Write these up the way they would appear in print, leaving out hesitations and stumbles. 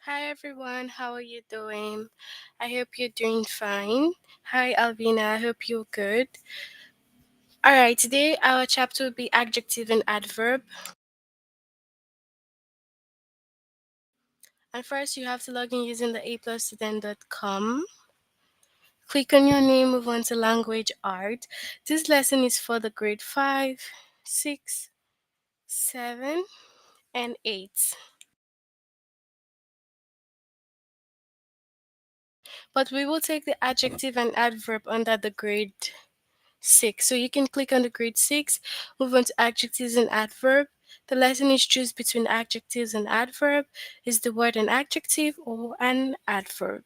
Hi everyone, how are you doing? I hope you're doing fine. Hi Alvina, I hope you're good. Alright, today our chapter will be adjective and adverb. And first you have to log in using the aplusstudent.com. Click on your name, move on to language art. This lesson is for the grade 5, 6, 7, and 8. But we will take the adjective and adverb under the grade 6. So you can click on the grade 6, move on to adjectives and adverb. The lesson is choose between adjectives and adverb. Is the word an adjective or an adverb?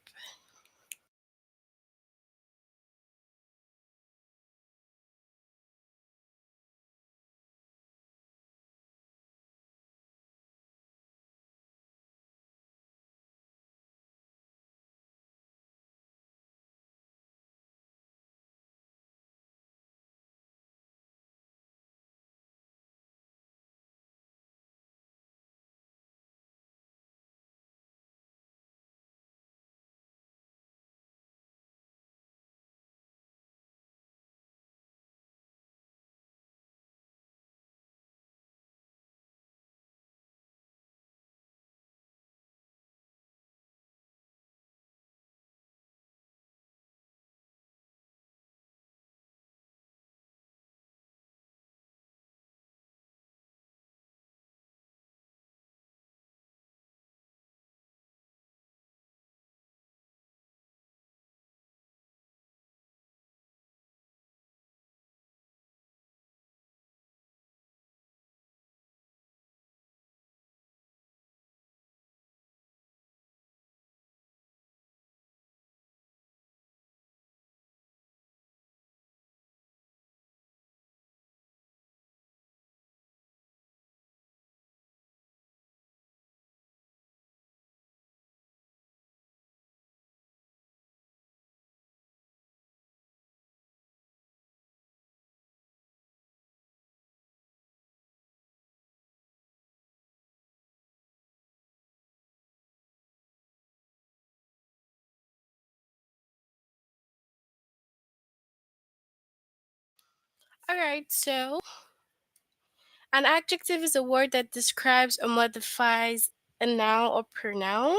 Alright, so an adjective is a word that describes or modifies a noun or pronoun.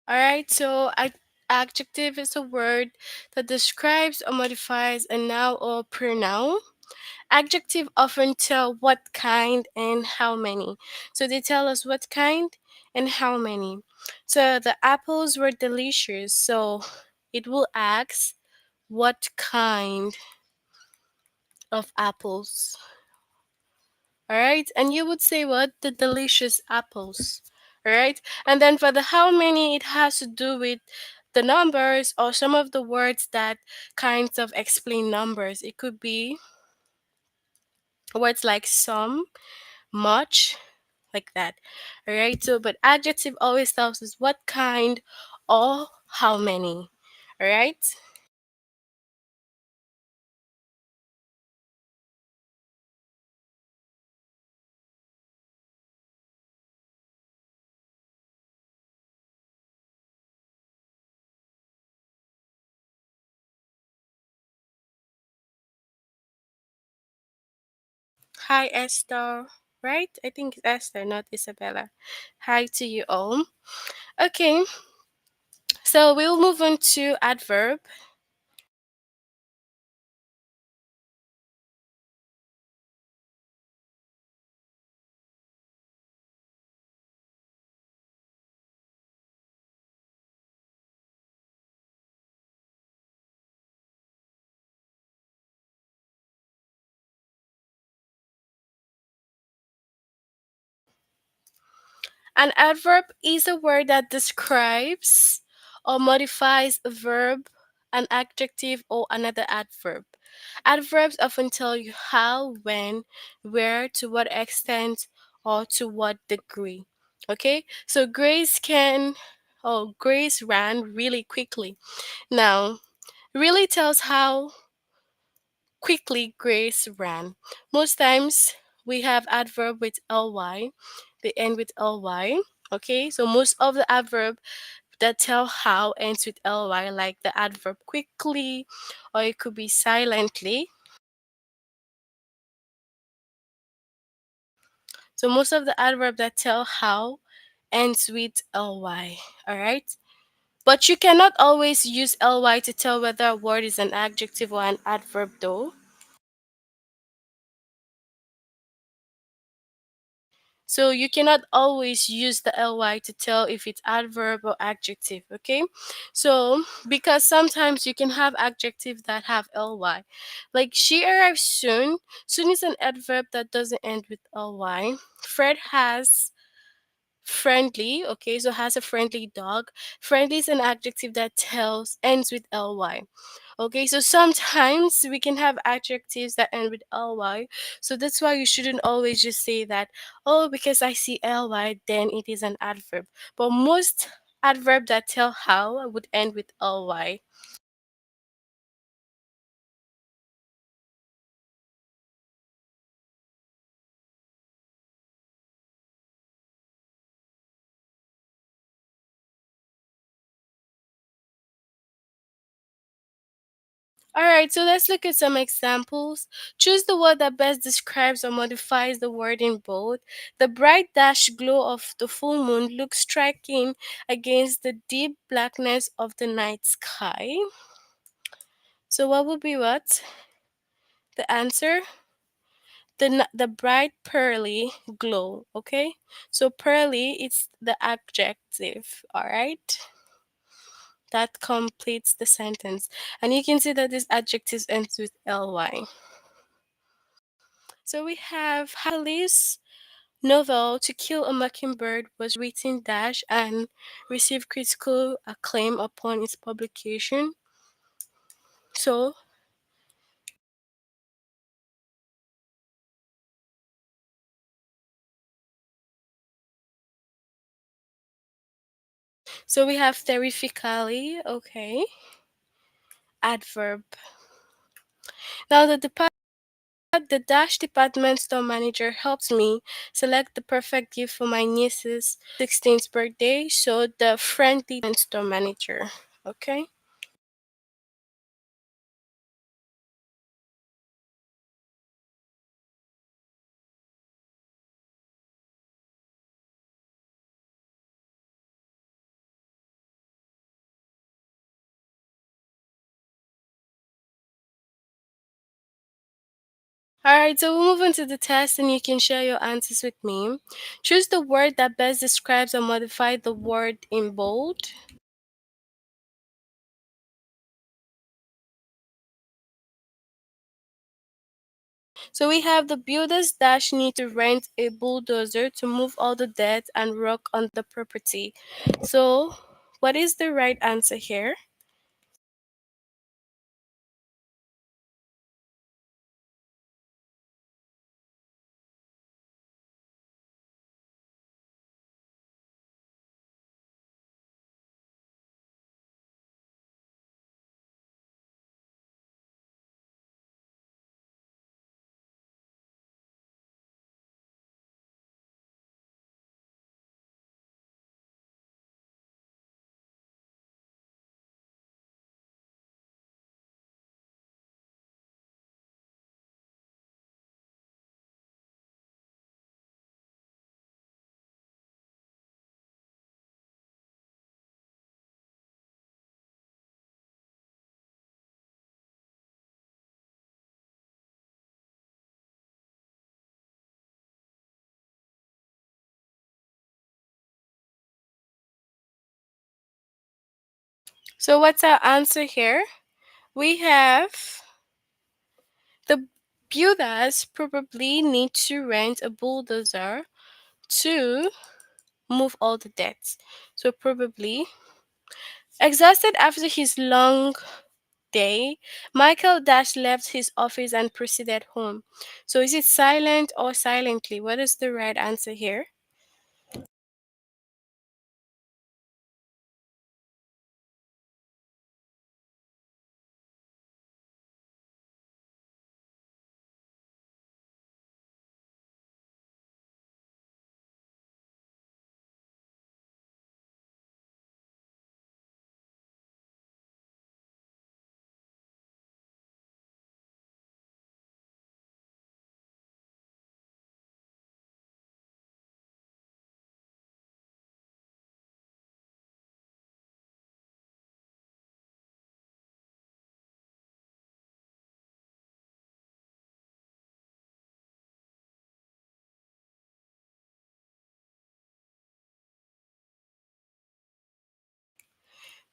Alright, so adjective is a word that describes or modifies a noun or pronoun. Adjective often tell what kind and how many. So they tell us what kind and how many. So the apples were delicious. So it will ask what kind of apples. All right. And you would say what? The delicious apples. All right. And then for the how many, it has to do with the numbers or some of the words that kinds of explain numbers. It could be words like some, much, like that. All right. So, but adjective always tells us what kind or how many. All right. Hi, Esther. Right? I think it's Esther, not Isabella. Hi to you all. Okay. So we'll move on to adverb. An adverb is a word that describes or modifies a verb, an adjective, or another adverb. Adverbs often tell you how, when, where, to what extent, or to what degree. Okay, so Grace can Oh, Grace ran really quickly. Now, really tells how quickly Grace ran. Most times we have adverb with ly, they end with ly. Okay, so most of the adverb that tell how ends with ly, like the adverb quickly, or it could be silently. So most of the adverb that tell how ends with ly. All right. But you cannot always use ly to tell whether a word is an adjective or an adverb, though. So you cannot always use the ly to tell if it's adverb or adjective, okay? So because sometimes you can have adjectives that have ly. Like she arrives soon. Soon is an adverb that doesn't end with ly. Fred has friendly, okay, so has a friendly dog. Friendly is an adjective that tells ends with ly. Okay, so sometimes we can have adjectives that end with ly. So that's why you shouldn't always just say that, oh, because I see ly, then it is an adverb. But most adverb that tell how would end with ly. All right, so let's look at some examples. Choose the word that best describes or modifies the word in bold. The bright dash glow of the full moon looks striking against the deep blackness of the night sky. So, what would be what? The answer? The bright pearly glow, okay? So, pearly, it's the adjective, all right? That completes the sentence. And you can see that this adjective ends with ly. So we have Hallie's novel To Kill a Mockingbird was written dash and received critical acclaim upon its publication. So so we have terrifically, okay. Adverb. Now the dash department store manager helped me select the perfect gift for my niece's 16th birthday. So the friendly store manager. Okay. Alright, so we'll move on to the test and you can share your answers with me. Choose the word that best describes or modifies the word in bold. So we have the builders dash need to rent a bulldozer to move all the dirt and rock on the property. So what is the right answer here? So what's our answer here? We have the builders probably need to rent a bulldozer to move all the debts. So probably exhausted after his long day, Michael Dash left his office and proceeded home. So is it silent or silently? What is the right answer here?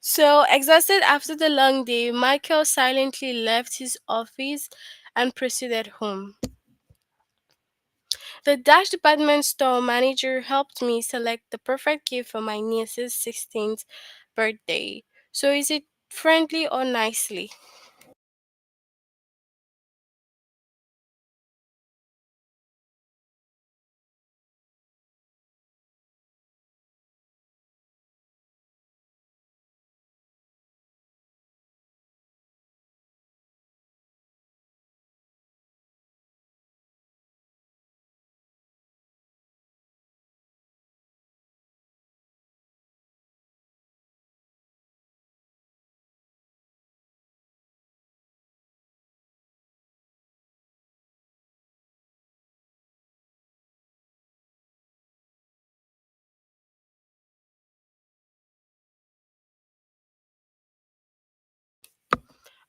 So, exhausted after the long day, Michael silently left his office and proceeded home. The Dash department store manager helped me select the perfect gift for my niece's 16th birthday. So, is it friendly or nicely?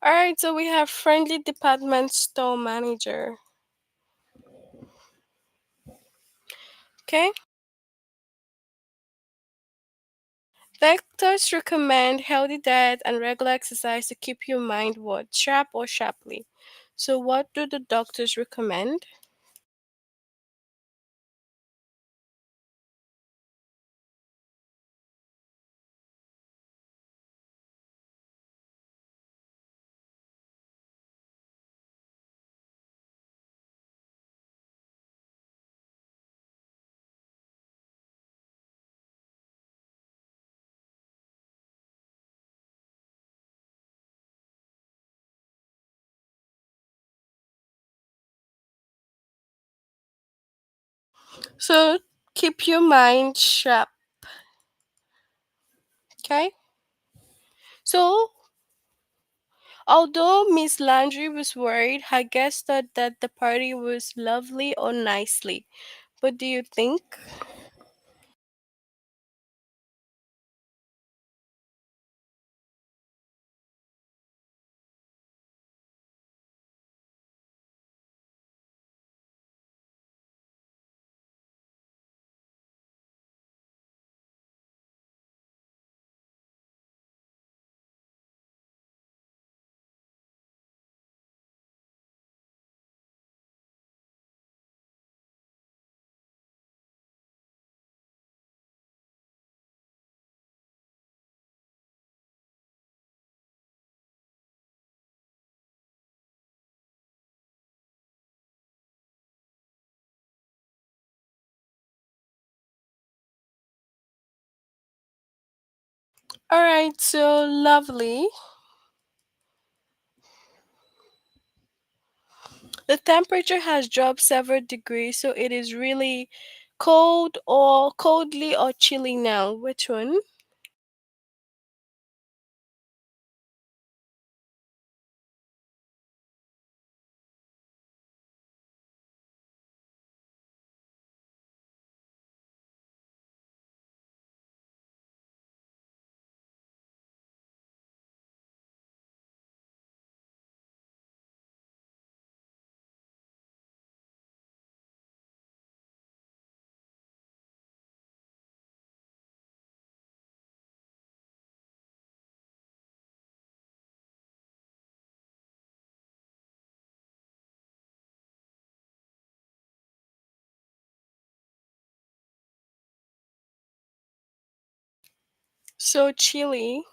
Alright, so we have friendly department store manager. Okay. Doctors recommend healthy diet and regular exercise to keep your mind what? Sharp or sharply. So what do the doctors recommend? So keep your mind sharp. Okay. So although Miss Landry was worried, her guest thought that the party was lovely or nicely. What do you think? Alright, so lovely. The temperature has dropped several degrees, so it is really cold or coldly or chilly now. Which one? So chilly.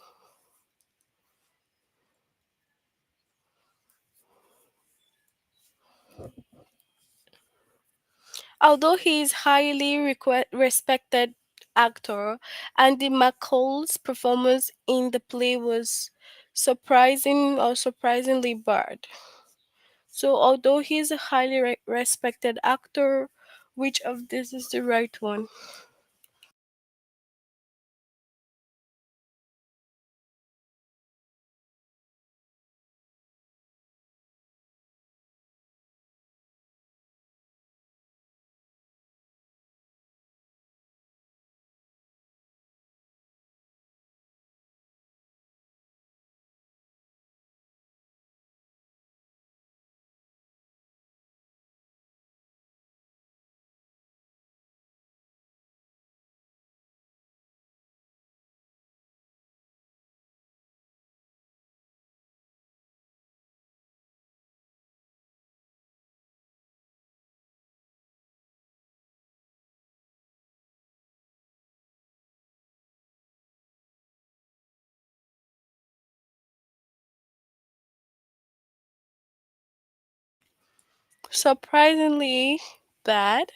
Although he is highly respected actor, Andy McCall's performance in the play was surprisingly bad. So although he is a highly respected actor, which of this is the right one? surprisingly bad.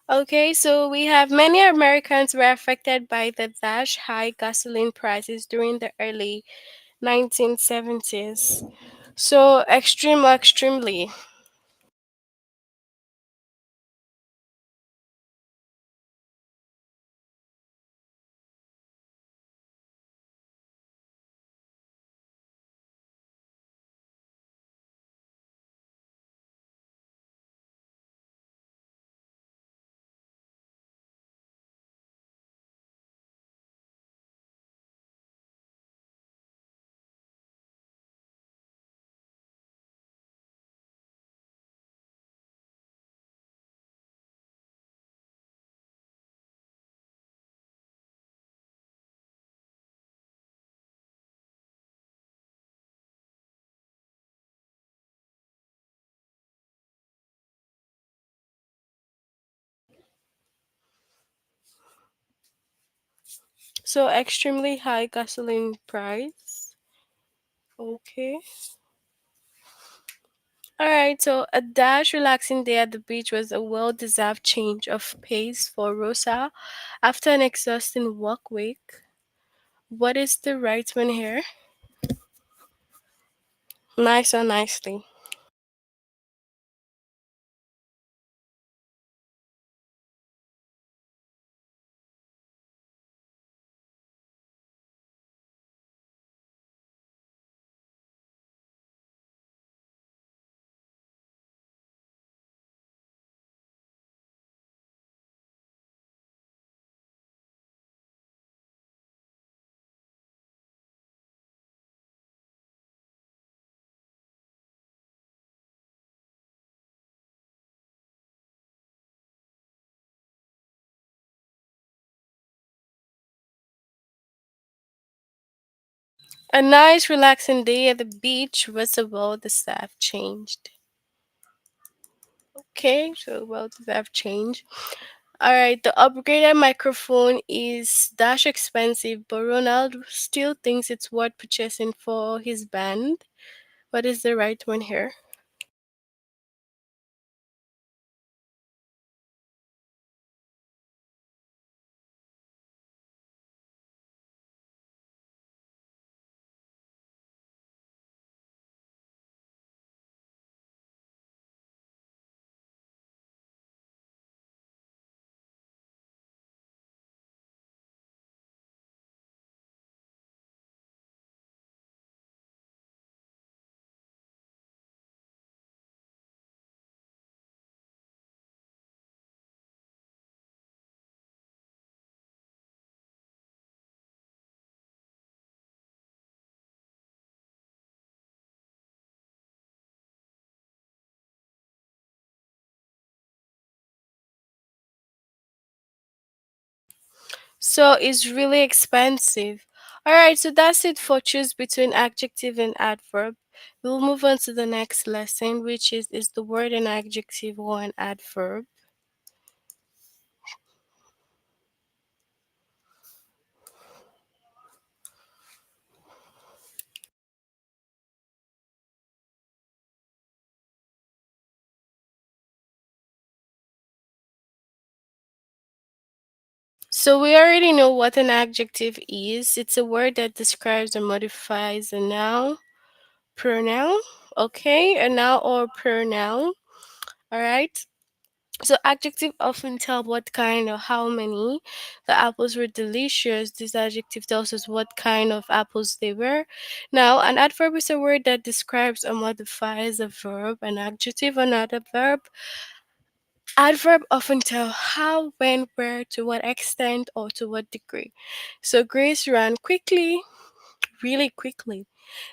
Okay, so we have many Americans were affected by the dash high gasoline prices during the early 1970s. So extremely. So extremely high gasoline price. Okay. All right, so a dash relaxing day at the beach was a well deserved change of pace for Rosa after an exhausting work week. What is the right one here? Nice or nicely. A nice relaxing day at the beach was a well deserved change. Okay, so well deserved change. All right, the upgraded microphone is dash expensive, but Ronald still thinks it's worth purchasing for his band. What is the right one here? So it's really expensive. All right, so that's it for choose between adjective and adverb. We'll move on to the next lesson, which is the word an adjective or an adverb. So we already know what an adjective is. It's a word that describes or modifies a noun, pronoun, okay, a noun or pronoun. All right. So adjective often tell what kind or how many. The apples were delicious. This adjective tells us what kind of apples they were. Now, an adverb is a word that describes or modifies a verb. An adjective, another verb. Adverb often tell how, when, where, to what extent, or to what degree. So Grace ran quickly, really quickly.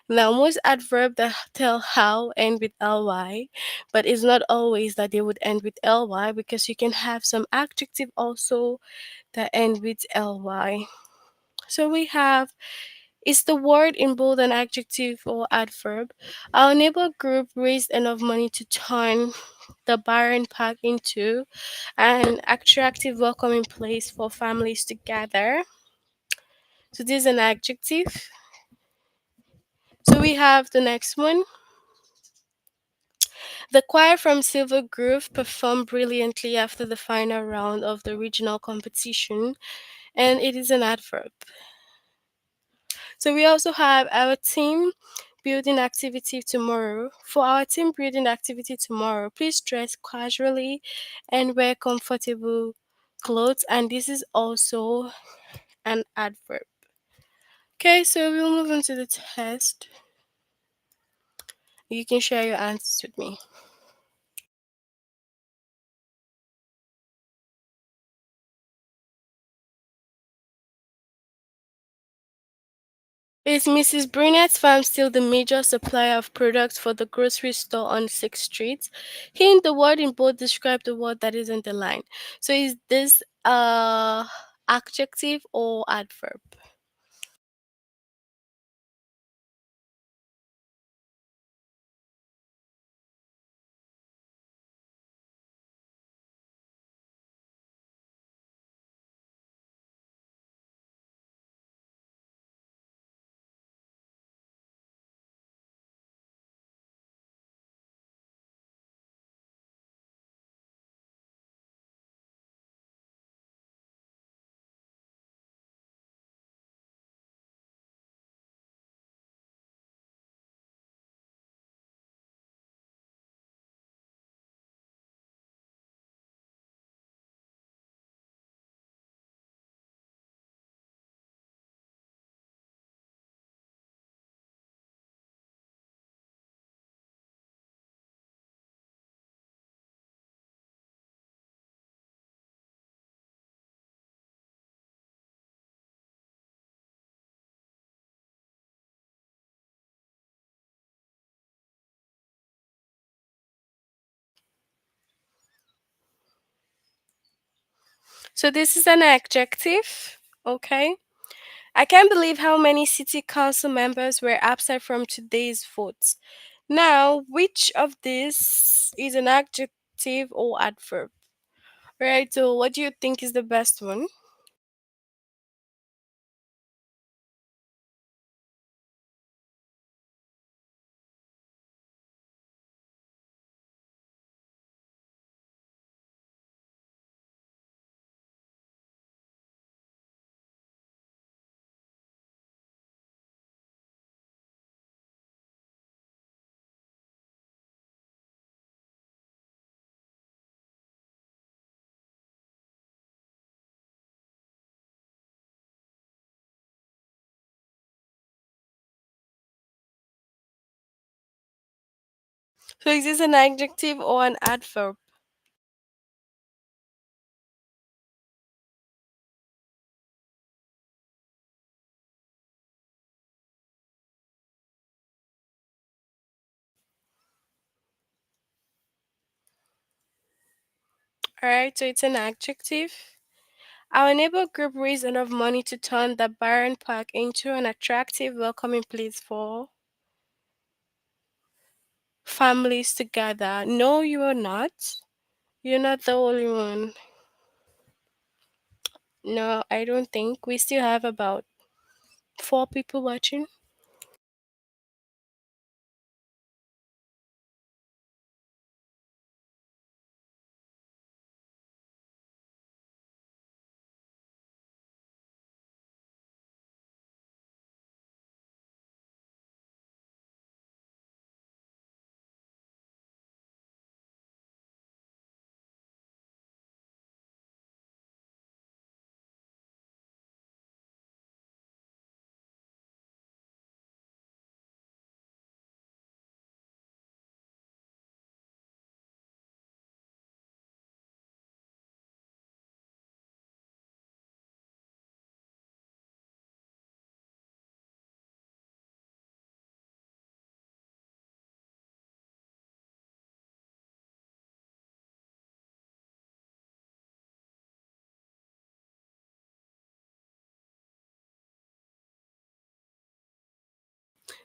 Now, most adverbs that tell how end with ly, but it's not always that they would end with ly because you can have some adjective also that end with ly. So we have is the word in bold an adjective or adverb? Our neighbor group raised enough money to turn the barren park into an attractive, welcoming place for families to gather. So this is an adjective. So we have the next one. The choir from Silver Grove performed brilliantly after the final round of the regional competition, and it is an adverb. So we also have our team building activity tomorrow. For our team building activity tomorrow, please dress casually and wear comfortable clothes, and this is also an adverb. Okay, so we'll move on to the test. You can share your answers with me. Is Mrs. Brunet's farm still the major supplier of products for the grocery store on 6th Street? Hint, the word in bold describe the word that is on the line. So is this adjective or adverb? So this is an adjective. Okay. I can't believe how many city council members were absent from today's vote. Now, which of these is an adjective or adverb? Right, so what do you think is the best one? So is this an adjective or an adverb? Alright, so it's an adjective. Our neighbor group raised enough money to turn the barren park into an attractive, welcoming place for families to gather. No, you are not. You're not the only one. No, I don't think. We still have about 4 people watching.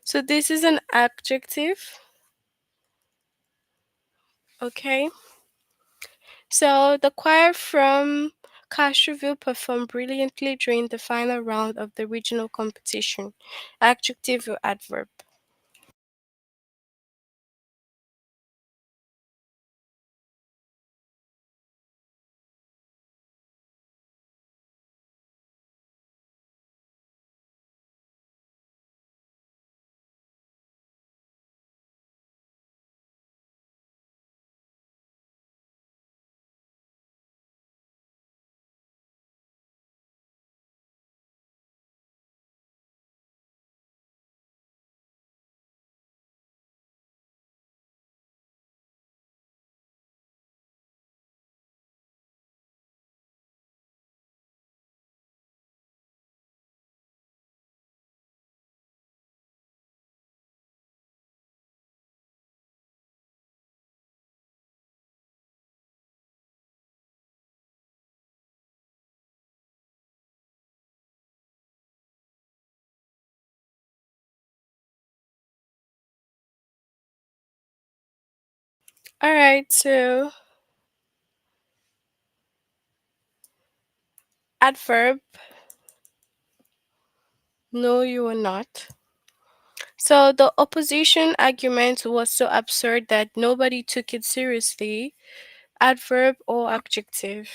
So this is an adjective. Okay. So the choir from Castroville performed brilliantly during the final round of the regional competition. Adjective or adverb? All right, so adverb, no, you are not. So the opposition argument was so absurd that nobody took it seriously. Adverb or adjective?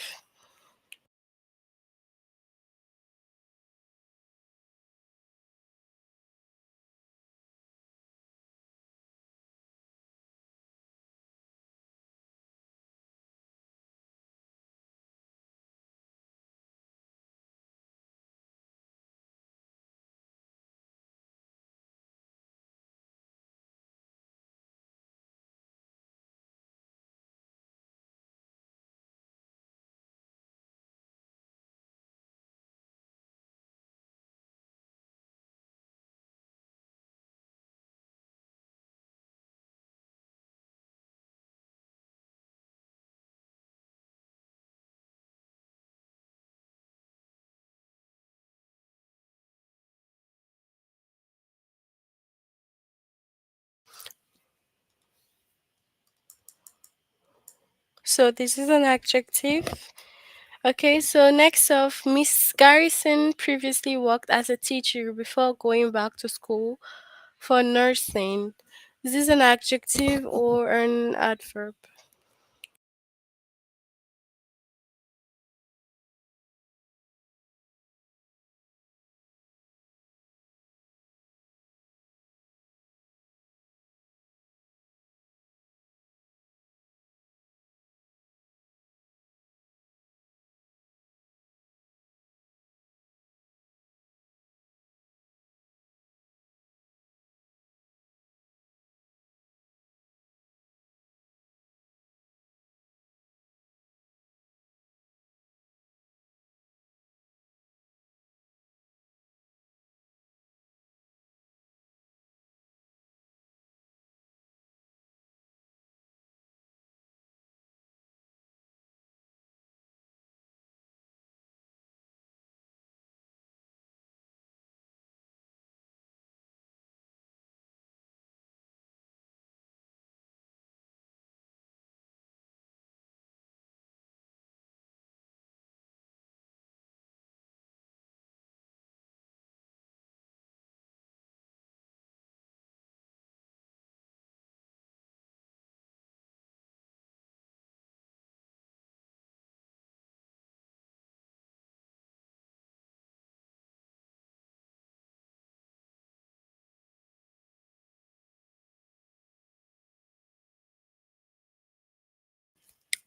So this is an adjective. Okay, so next off, Miss Garrison previously worked as a teacher before going back to school for nursing. Is this an adjective or an adverb?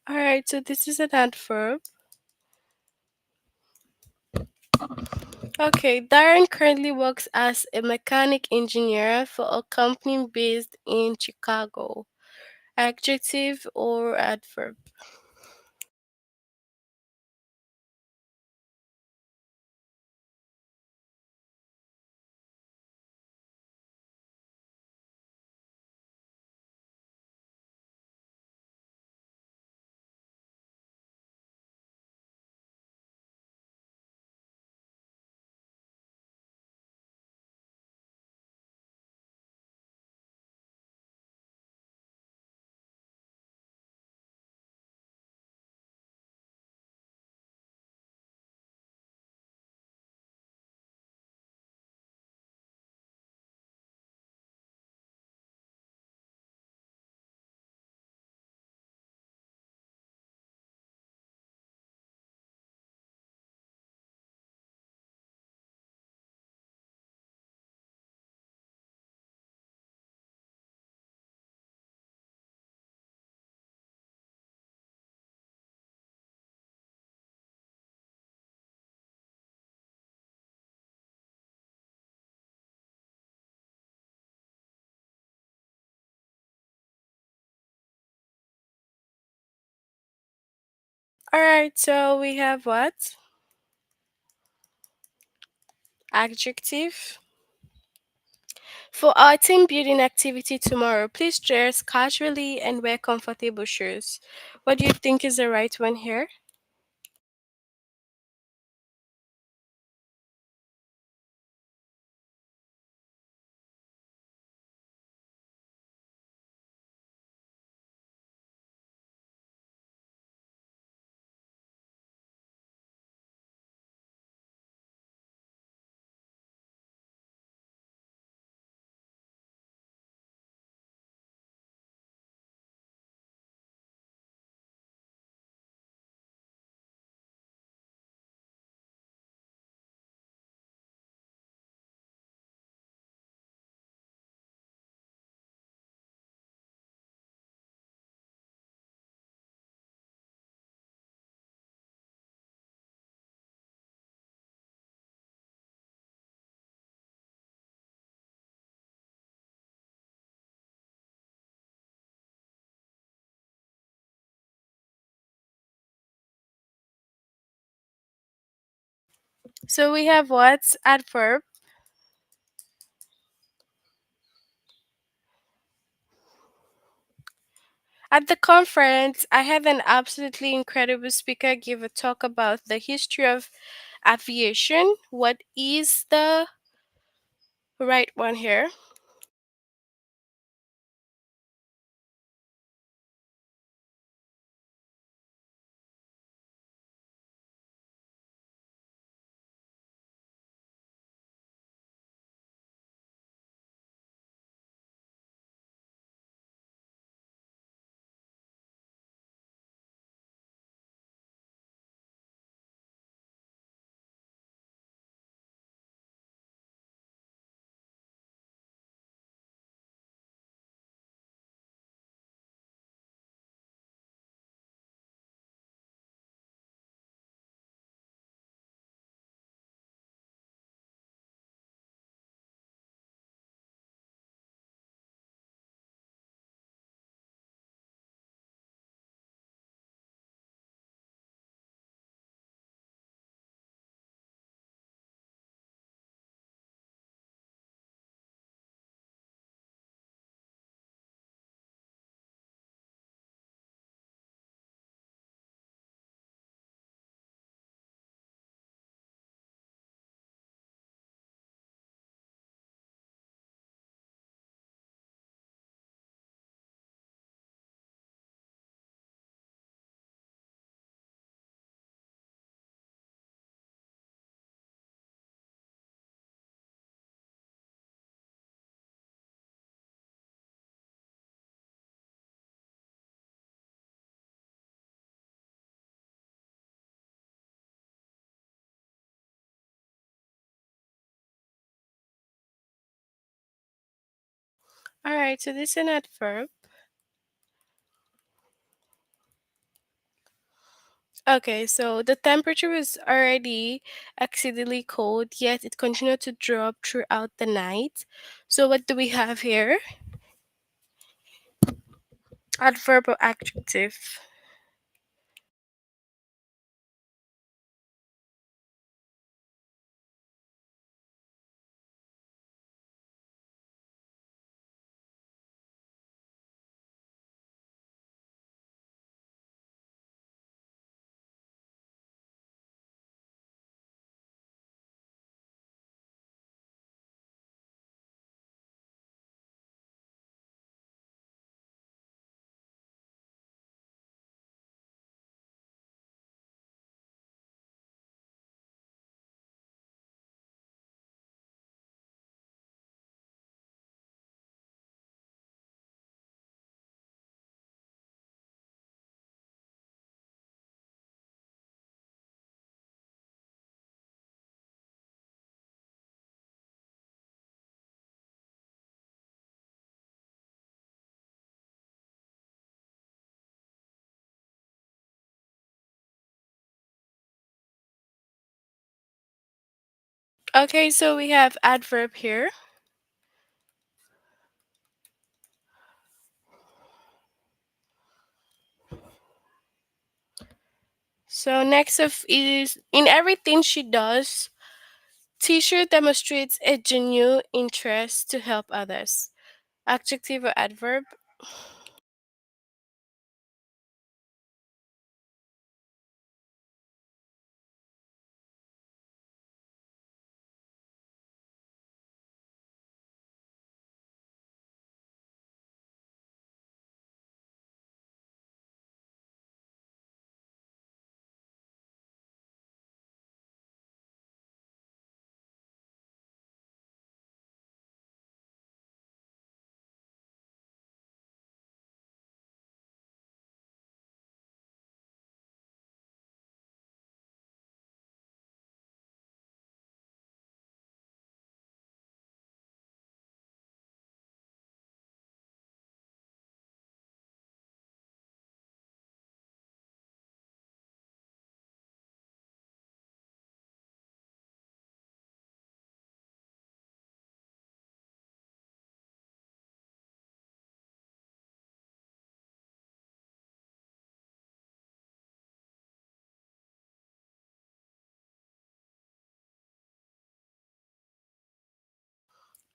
All right, so this is an adverb. Okay, Darren currently works as a mechanic engineer for a company based in Chicago. Adjective or adverb? All right, so we have what? Adjective. For our team building activity tomorrow, please dress casually and wear comfortable shoes. What do you think is the right one here? So we have what's adverb. At the conference, I had an absolutely incredible speaker give a talk about the history of aviation. What is the right one here? All right, so this is an adverb. Okay, so the temperature was already exceedingly cold, yet it continued to drop throughout the night. So what do we have here? Adverb or adjective? Okay, so we have adverb here. So next of is in everything she does, teacher demonstrates a genuine interest to help others. Adjective or adverb?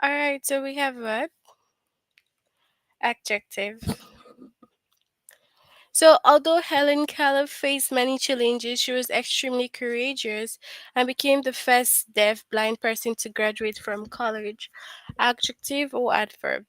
All right, so we have what? Adjective. So, although Helen Keller faced many challenges, she was extremely courageous and became the first deaf blind person to graduate from college. Adjective or adverb?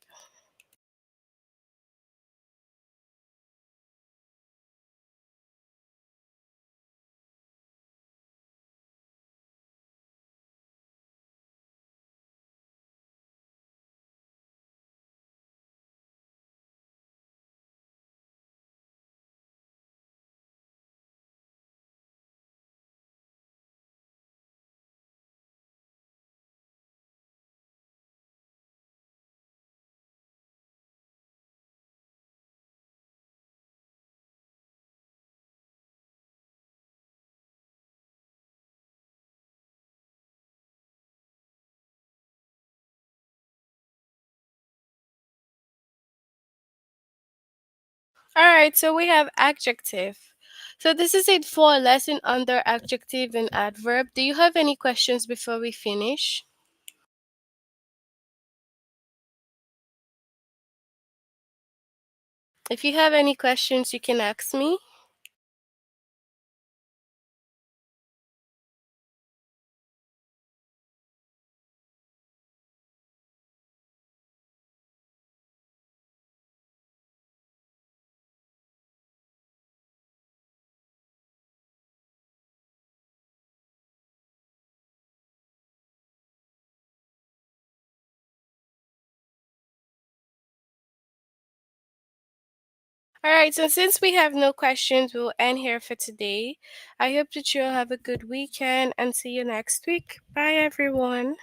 All right, so we have adjective. So, this is it for a lesson under adjective and adverb. Do you have any questions before we finish? If you have any questions, you can ask me. All right, so since we have no questions, we'll end here for today. I hope that you'll have a good weekend and see you next week. Bye, everyone.